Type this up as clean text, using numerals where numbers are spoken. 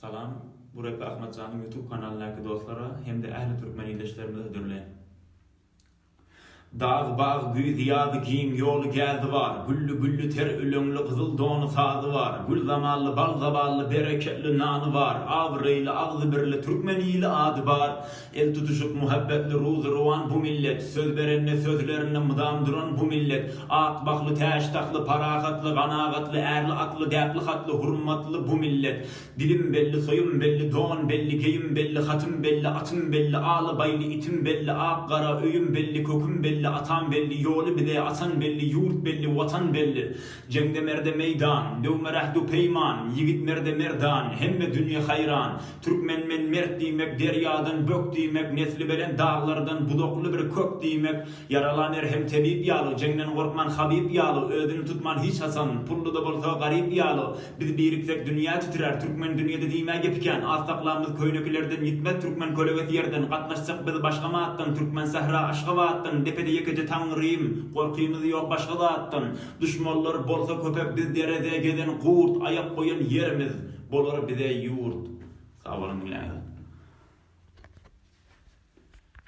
Salam, Burak Ahmetcan'ın YouTube kanalındaki dostlara hem de ehli Türkmen ildeşlerimize dürleyin. Dağ, bağ, güy, ziyadı, giyin, yolu, geldi var. Güllü güllü ter ülünlü, kızıl donu sazı var. Gül zamanlı, bal zaballı, bereketli nanı var. Avreyli, ağzı birli, Türkmeniyle adı var. El tutuşup muhabbetli, ruzu ruan bu millet. Söz verenine, sözlerine mıdam duran bu millet. Ak, baklı, teştaklı, parakatlı, kanakatlı, erli atlı, depli hatlı, hurmatlı bu millet. Dilim belli, soyum belli, don belli, geyim belli, hatım belli, atım belli, ağlı baylı, itim belli, ak kara, öyüm belli, kokum belli, atan belli, yolu bile atan belli, yurt belli, vatan belli. Cengde merde meydan, dövme rahdu peyman, yigit merde merdan, hemme dünya hayran. Türkmen men mert diymek, deryadan bök diymek, nesli belen dağlardan budoklu bir kök diymek. Yaralanır hem tebip yalı, cengden korkman habib yalı, ödünü tutman hiç hasan, pullu da bolsa garip yalı. Biz biriksek dünya titrer, Türkmen dünyada diymek gepiken, astaklarımız köynöklerden gitmez Türkmen kölevet yerden, katlaşsak biz başka maattan, Türkmen sahra aşkavaattan, depede yekece tanrıyım, korkuyumuz yok başka dağıttan. Düşmanlar bolsa köpek biz derede geden kurt, ayak koyan yerimiz, bolar bize yurt. Sağ olun.